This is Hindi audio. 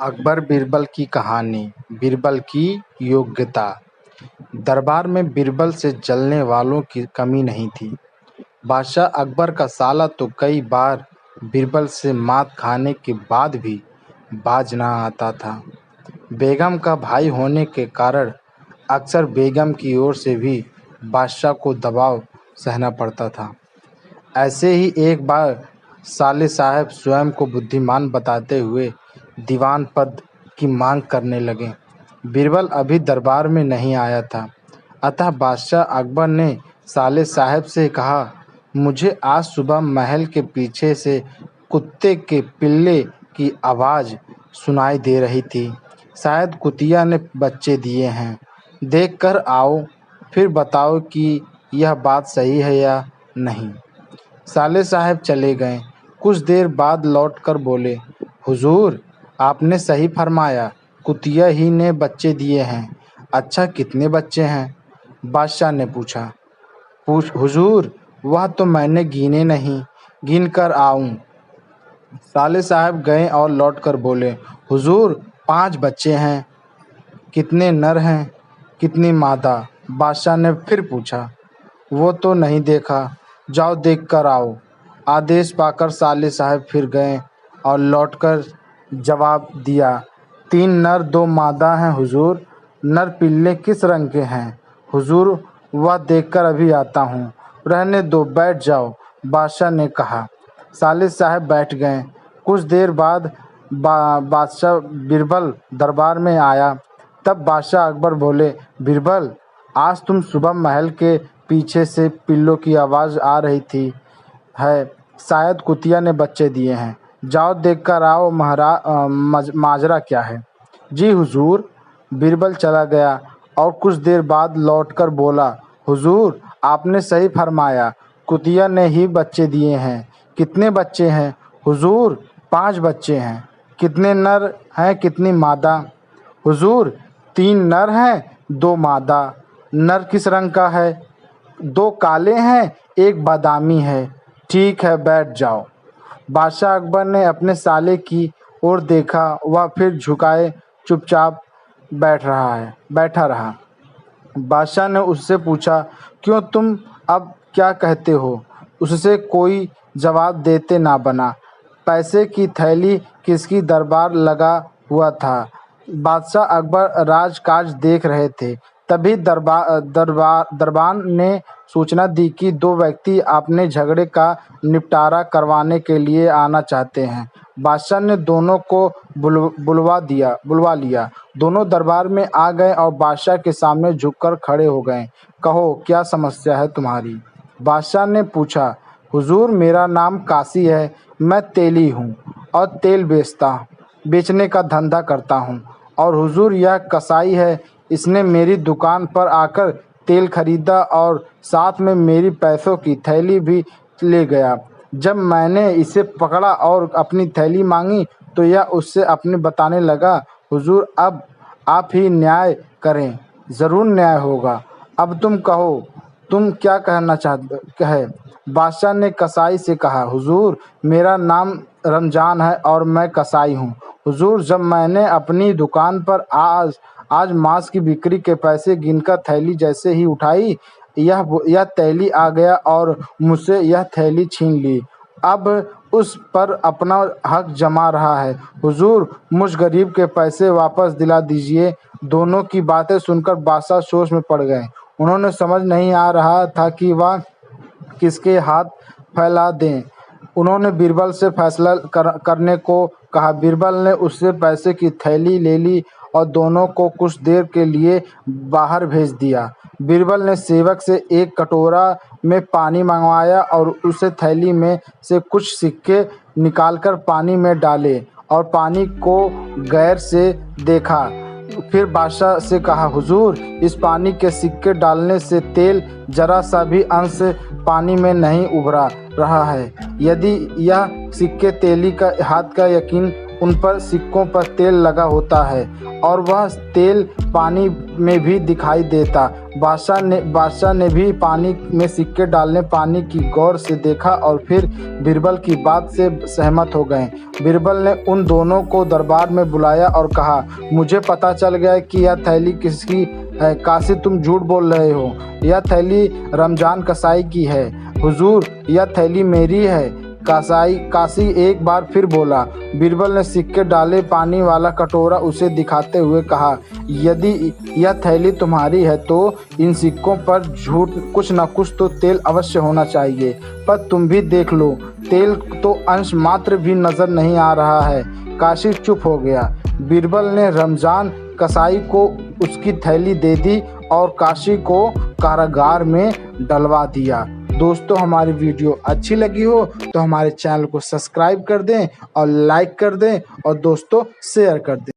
अकबर बीरबल की कहानी। बीरबल की योग्यता। दरबार में बीरबल से जलने वालों की कमी नहीं थी। बादशाह अकबर का साला तो कई बार बीरबल से मात खाने के बाद भी बाज न आता था। बेगम का भाई होने के कारण अक्सर बेगम की ओर से भी बादशाह को दबाव सहना पड़ता था। ऐसे ही एक बार साले साहब स्वयं को बुद्धिमान बताते हुए दीवान पद की मांग करने लगे। बीरबल अभी दरबार में नहीं आया था, अतः बादशाह अकबर ने साले साहब से कहा, मुझे आज सुबह महल के पीछे से कुत्ते के पिल्ले की आवाज़ सुनाई दे रही थी। शायद कुतिया ने बच्चे दिए हैं। देख कर आओ, फिर बताओ कि यह बात सही है या नहीं। साले साहब चले गए। कुछ देर बाद लौटकर बोले, हुजूर, आपने सही फरमाया, कुतिया ही ने बच्चे दिए हैं। अच्छा, कितने बच्चे हैं? बादशाह ने पूछा। हुजूर, वह तो मैंने गिने नहीं, गिन कर आऊं। साले साहब गए और लौटकर बोले, हुजूर, 5 बच्चे हैं। कितने नर हैं, कितनी मादा? बादशाह ने फिर पूछा। वो तो नहीं देखा, जाओ देख कर आओ। आदेश पाकर साले साहब फिर गए और लौटकर जवाब दिया, 3 नर 2 मादा हैं हुजूर। नर पिल्ले किस रंग के हैं हुजूर? वह देखकर अभी आता हूँ। रहने दो, बैठ जाओ, बादशाह ने कहा। साले साहब बैठ गए। कुछ देर बाद बादशाह बीरबल दरबार में आया। तब बादशाह अकबर बोले, बीरबल, आज तुम सुबह महल के पीछे से पिल्लों की आवाज़ आ रही थी है, शायद कुतिया ने बच्चे दिए हैं। जाओ देख कर आओ, माजरा क्या है। जी हुजूर। बीरबल चला गया और कुछ देर बाद लौटकर बोला, हुजूर, आपने सही फरमाया, कुतिया ने ही बच्चे दिए हैं। कितने बच्चे हैं हुजूर? 5 बच्चे हैं। कितने नर हैं, कितनी मादा? हुजूर, 3 नर हैं, 2 मादा। नर किस रंग का है? 2 काले हैं, 1 बादामी है। ठीक है, बैठ जाओ। बादशाह अकबर ने अपने साले की ओर देखा, वह फिर झुकाए चुपचाप बैठा रहा। बादशाह ने उससे पूछा, क्यों, तुम अब क्या कहते हो? उससे कोई जवाब देते ना बना। पैसे की थैली किसकी दरबार लगा हुआ था। बादशाह अकबर राजकाज देख रहे थे। तभी दरबान ने सूचना दी कि 2 व्यक्ति अपने झगड़े का निपटारा करवाने के लिए आना चाहते हैं। बादशाह ने दोनों को बुलवा लिया। दोनों दरबार में आ गए और बादशाह के सामने झुककर खड़े हो गए। कहो, क्या समस्या है तुम्हारी? बादशाह ने पूछा। हुजूर, मेरा नाम काशी है। मैं तेली हूँ और तेल बेचने का धंधा करता हूँ। और हुजूर, यह कसाई है, इसने मेरी दुकान पर आकर तेल खरीदा और साथ में मेरी पैसों की थैली भी ले गया। जब मैंने इसे पकड़ा और अपनी थैली मांगी तो यह उससे अपने बताने लगा। हुजूर, अब आप ही न्याय करें। ज़रूर न्याय होगा। अब तुम कहो, तुम क्या कहना चाहते है? बादशाह ने कसाई से कहा, हुजूर, मेरा नाम रमजान है और मैं कसाई हूँ। हुजूर, जब मैंने अपनी दुकान पर आज मांस की बिक्री के पैसे गिनकर थैली जैसे ही उठाई, यह थैली आ गया और मुझसे यह थैली छीन ली। अब उस पर अपना हक जमा रहा है। हुजूर, मुझ गरीब के पैसे वापस दिला दीजिए। दोनों की बातें सुनकर बादशाह सोच में पड़ गए। उन्होंने समझ नहीं आ रहा था कि वह किसके हाथ फैला दें। उन्होंने बीरबल से फैसला करने को कहा। बीरबल ने उससे पैसे की थैली ले ली और दोनों को कुछ देर के लिए बाहर भेज दिया। बीरबल ने सेवक से एक कटोरा में पानी मंगवाया और उसे थैली में से कुछ सिक्के निकालकर पानी में डाले और पानी को गैर से देखा। फिर बादशाह से कहा, हुजूर, इस पानी के सिक्के डालने से तेल जरा सा भी अंश पानी में नहीं उभरा रहा है। यदि यह सिक्के तेली का हाथ का यकीन उन पर सिक्कों पर तेल लगा होता है और वह तेल पानी में भी दिखाई देता। बादशाह ने भी पानी में सिक्के डालने पानी की गौर से देखा और फिर बीरबल की बात से सहमत हो गए। बीरबल ने उन दोनों को दरबार में बुलाया और कहा, मुझे पता चल गया कि यह थैली किसकी है। काशी, तुम झूठ बोल रहे हो। यह थैली रमजान कसाई की है। हुजूर, यह थैली मेरी है। काशी एक बार फिर बोला। बीरबल ने सिक्के डाले पानी वाला कटोरा उसे दिखाते हुए कहा, यदि यह थैली तुम्हारी है तो इन सिक्कों पर झूठ कुछ न कुछ तो तेल अवश्य होना चाहिए। पर तुम भी देख लो, तेल तो अंश मात्र भी नजर नहीं आ रहा है। काशी चुप हो गया। बीरबल ने रमजान कसाई को उसकी थैली दे दी और काशी को कारागार में डलवा दिया। दोस्तों, हमारी वीडियो अच्छी लगी हो तो हमारे चैनल को सब्सक्राइब कर दें और लाइक कर दें और दोस्तों शेयर कर दें।